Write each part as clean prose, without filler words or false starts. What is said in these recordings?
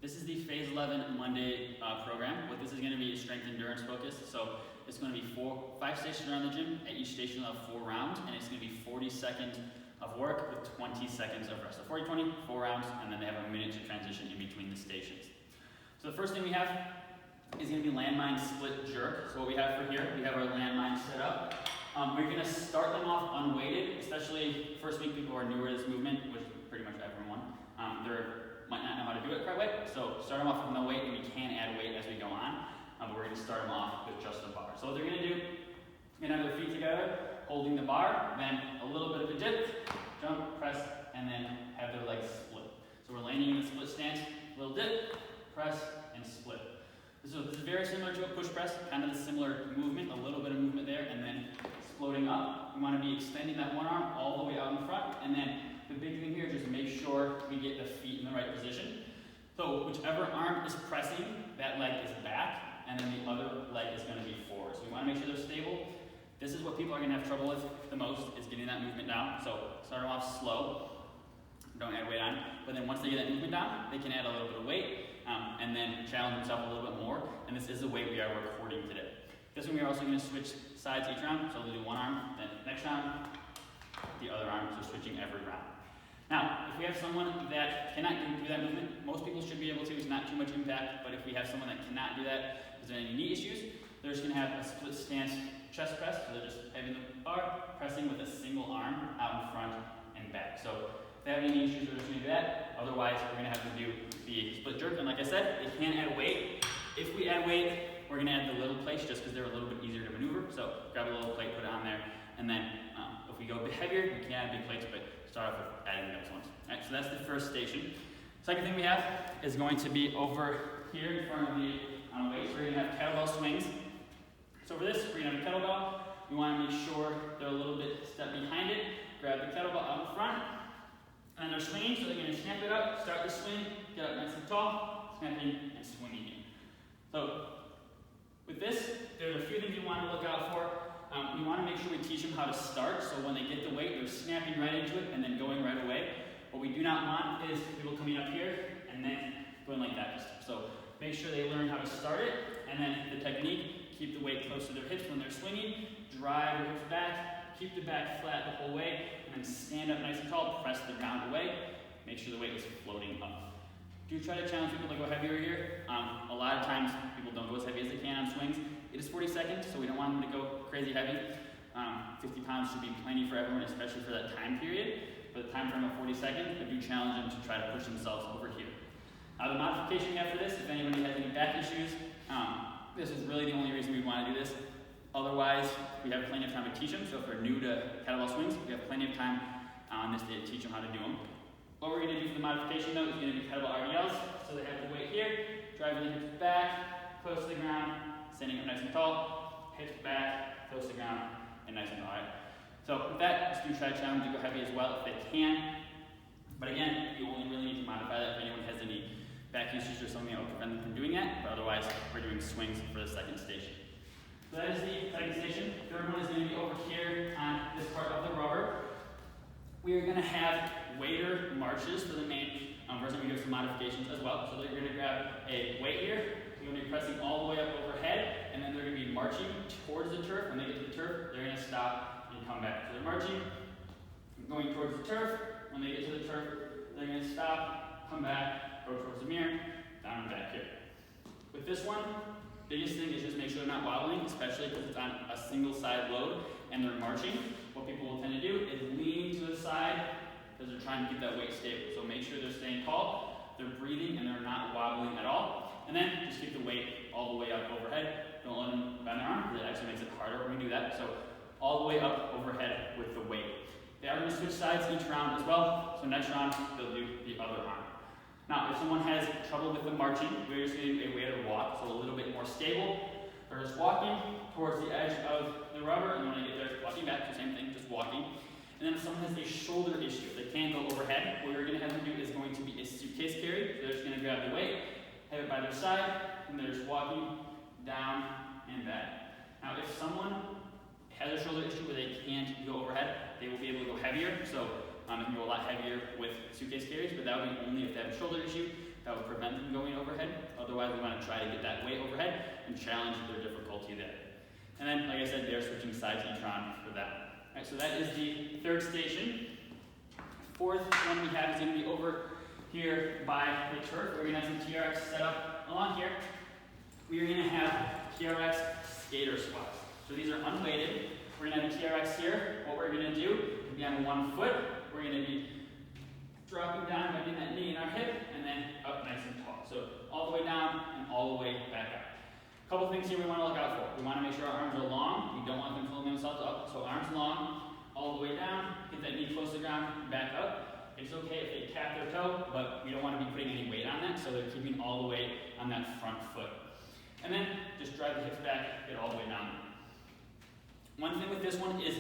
This is the Phase 11 Monday program. What this is going to be is strength endurance focused. So it's going to be 5 stations around the gym. At each station we'll have 4 rounds, and it's going to be 40 seconds of work with 20 seconds of rest. So 40, 20, 4 rounds, and then they have a minute to transition in between the stations. So the first thing we have is going to be landmine split jerk. So what we have for here, we have our landmine set up. We're going to start them off unweighted, especially first week people who are newer to this movement, which is pretty much everyone. They might not know how to do it quite right. So start them off with no weight, and we can add weight as we go on. But we're going to start them off with just the bar. So what they're going to do, they're going to have their feet together, holding the bar, then a little bit of a dip, jump, press, and then have their legs split. So we're landing in the split stance, little dip, press, and split. So this is very similar to a push press, kind of the similar movement, a little bit of movement there, and then floating up. We want to be extending that one arm all the way out in front, and then the big thing here, just make sure we get the feet in the right position. So whichever arm is pressing, that leg is back, and then the other leg is going to be forward. So we want to make sure they're stable. This is what people are going to have trouble with the most, is getting that movement down. So start them off slow, don't add weight on, but then once they get that movement down, they can add a little bit of weight, and then challenge themselves a little bit more, and this is the weight we are recording today. This one we are also going to switch sides each round, so we'll do one arm, then next round, the other arm, so switching every round. Now, if we have someone that cannot do that movement, most people should be able to, it's not too much impact, but if we have someone that cannot do that, if there's any knee issues, they're just going to have a split stance chest press, so they're just having the bar, pressing with a single arm out in front and back. So if they have any knee issues, they're just going to do that. Otherwise, we're going to have to do the split jerk, and like I said, they can add weight. If we add weight, we're going to add the little plates just because they're a little bit easier to maneuver. So grab a little plate, put it on there, and then if we go a bit heavier, we can add big plates, but start off with adding those ones. All right, so that's the first station. Second thing we have is going to be over here in front of the weights. We're going to have kettlebell swings. So for this, we're going to have a kettlebell. We want to make sure they're a little bit step behind it. Grab the kettlebell out in front, and they're swinging, so they're going to snap it up, start the swing, get up nice and tall, snapping and swinging in. So with this, there's a few things you want to look out for. We want to make sure we teach them how to start, so when they get the weight, they're snapping right into it and then going right away. What we do not want is people coming up here and then going like that. So make sure they learn how to start it, and then the technique, keep the weight close to their hips when they're swinging, drive their hips back, keep the back flat the whole way, and then stand up nice and tall, press the ground away, make sure the weight is floating up. Do try to challenge people to go heavier here. A lot of times people don't go as heavy as they can on swings. It is 40 seconds, so we don't want them to go crazy heavy. 50 pounds should be plenty for everyone, especially for that time period. For the time frame of 40 seconds, I do challenge them to try to push themselves over here. Now the modification we have for this, if anybody has any back issues, this is really the only reason we want to do this. Otherwise, we have plenty of time to teach them. So if they're new to kettlebell swings, we have plenty of time on this day to teach them how to do them. What we're going to do for the modification though is going to be kettlebell RDLs. So they have the weight here, driving the hips back, close to the ground, standing up nice and tall, hips back, close to the ground, and nice and tall. Right? So with that, just do try to challenge them to go heavy as well if they can. But again, you only really need to modify that if anyone has any back issues or something that will prevent them from doing that. But otherwise, we're doing swings for the second station. So that is the second station. The third one is going to be over here on this part of the rubber. We are going to have waiter marches for the main version. We do some modifications as well. So they're going to grab a weight here. They're going to be pressing all the way up overhead, and then they're going to be marching towards the turf. When they get to the turf, they're going to stop and come back. So they're marching, going towards the turf. When they get to the turf, they're going to stop, come back, go towards the mirror, down and back here. With this one, biggest thing is just make sure they're not wobbling, especially because it's on a single side load and they're marching. What people will tend to do is lean to the side because they're trying to keep that weight stable. So make sure they're staying tall, they're breathing, and they're not wobbling at all. And then just keep the weight all the way up overhead. Don't let them bend their arm because it actually makes it harder when we do that. So all the way up overhead with the weight. They are going to switch sides each round as well. So next round, they'll do the other arm. Now, if someone has trouble with the marching, we're just doing a weighted walk, so a little bit more stable. They're just walking towards the edge of the rubber, and when they get there, walking back, the same thing, just walking. And then if someone has a shoulder issue, they can't go overhead, what we're going to have them do is going to be a suitcase carry. So they're just going to grab the weight, have it by their side, and they're just walking down and back. Now, if someone has a shoulder issue where they can't go overhead, they will be able to go heavier. So they can go a lot heavier with suitcase carries, but that would be only if they have a shoulder issue. If that will prevent them going overhead. Otherwise, we want to try to get that weight overhead and challenge their difficulty there. And then, like I said, they're switching sides each round for that. All right, so that is the third station. Fourth one we have is going to be over here by the turf. We're going to have some TRX set up along here. We are going to have TRX Skater Squats. So these are unweighted. We're going to have a TRX here. What we're going to do is be on one foot. We're going to be dropping down, bending that knee in our hip, and then up nice and tall. So all the way down and all the way back up. A couple things here we want to look out for. We want to make sure our arms are long. We don't want them pulling themselves up. So arms long, all the way down, get that knee close to the ground, back up. It's okay if they tap their toe, but we don't want to be putting any weight on that, so they're keeping all the weight on that front foot. And then just drive the hips back, get all the way down. One thing with this one is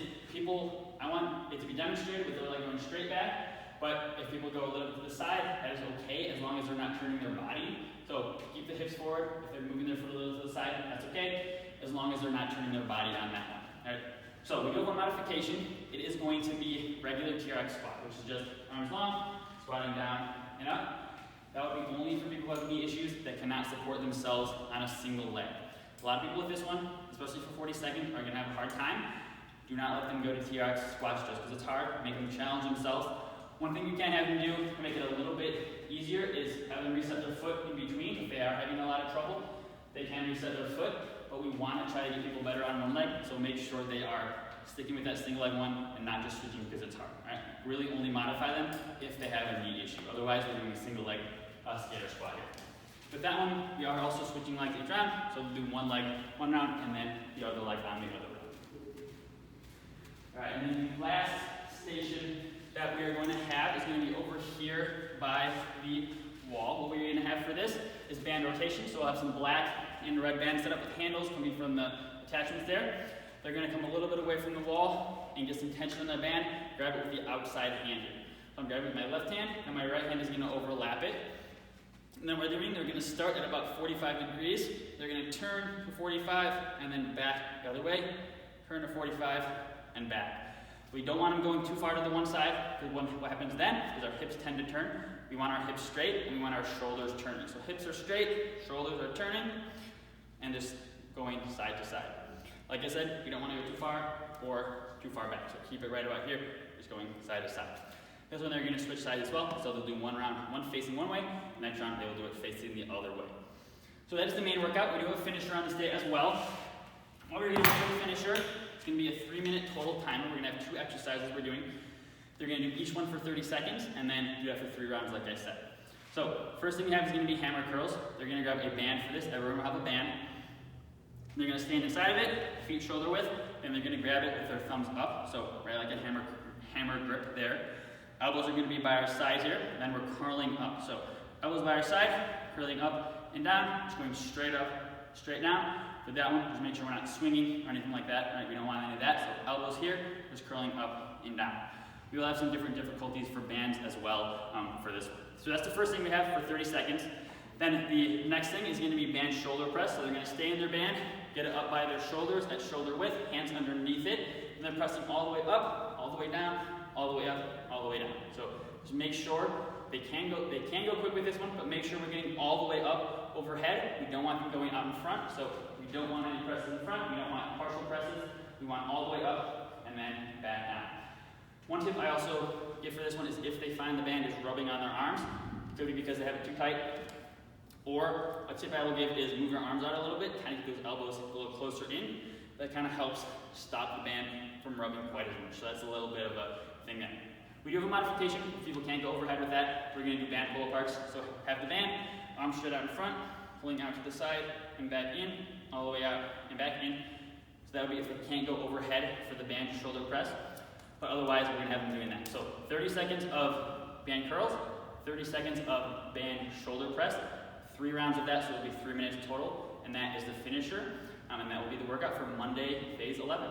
I want it to be demonstrated with their leg going straight back, but if people go a little bit to the side, that is okay as long as they're not turning their body. So keep the hips forward. If they're moving their foot a little to the side, that's okay, as long as they're not turning their body on that one. All right? So we do have one modification. It is going to be regular TRX squat, which is just arms long, squatting down and up. That would be only for people who have knee issues that cannot support themselves on a single leg. A lot of people with this one, especially for 40 seconds, are going to have a hard time. Do not let them go to TRX squats just because it's hard. Make them challenge themselves. One thing you can have them do to make it a little bit easier is have them reset their foot in between. If they are having a lot of trouble, they can reset their foot, but we want to try to get people better on one leg, so make sure they are sticking with that single leg one and not just switching because it's hard. Right? Really only modify them if they have a knee issue. Otherwise, we're doing a single leg skater squat here. With that one, we are also switching legs each round, so we'll do one leg one round and then the other leg on the other round. All right, and then the last station that we are going to have is going to be over here by the wall. What we're going to have for this is band rotation, so we'll have some black and red bands set up with handles coming from the attachments there. They're going to come a little bit away from the wall and get some tension on that band, grab it with the outside hand here. So I'm grabbing with my left hand, and my right hand is going to overlap it. And then what they're doing, they're going to start at about 45 degrees. They're going to turn to 45 and then back the other way, turn to 45 and back. We don't want them going too far to the one side, because what happens then is our hips tend to turn. We want our hips straight and we want our shoulders turning. So hips are straight, shoulders are turning, and just going side to side. Like I said, we don't want to go too far or too far back. So keep it right about here, just going side to side. This one they're going to switch sides as well, so they'll do one round, one facing one way, next round they will do it facing the other way. So that is the main workout. We do have a finisher on this day as well. What we're going to do for the finisher, it's going to be a 3-minute total timer. We're going to have 2 exercises we're doing. They're going to do each one for 30 seconds, and then do that for 3 rounds like I said. So first thing we have is going to be hammer curls. They're going to grab a band for this. Everyone will have a band. They're going to stand inside of it, feet shoulder width, and they're going to grab it with their thumbs up, so right like a hammer grip there. Elbows are going to be by our side here, and then we're curling up. So elbows by our side, curling up and down, just going straight up, straight down. For that one, just make sure we're not swinging or anything like that. Right? We don't want any of that. So elbows here, just curling up and down. We will have some different difficulties for bands as well for this one. So that's the first thing we have for 30 seconds. Then the next thing is going to be band shoulder press. So they're going to stay in their band, get it up by their shoulders at shoulder width, hands underneath it, and then pressing all the way up, all the way down, all the way up, all the way down. So just make sure they can go quick with this one, but make sure we're getting all the way up overhead. We don't want them going out in front, so we don't want any presses in front. We don't want partial presses. We want all the way up and then back down. One tip I also give for this one is if they find the band is rubbing on their arms, it could be because they have it too tight. Or a tip I will give is move your arms out a little bit, kind of get those elbows a little closer in. That kind of helps stop the band from rubbing quite as much. So that's a little bit of a thing there. We do have a modification. If people can't go overhead with that, we're going to do band pull-aparts. So have the band, arms straight out in front, pulling out to the side and back in, all the way out and back in. So that would be if they can't go overhead for the band shoulder press. But otherwise, we're going to have them doing that. So 30 seconds of band curls, 30 seconds of band shoulder press, 3 rounds of that, so it'll be 3 minutes total. And that is the finisher. And that will be the workout for Monday, phase 11.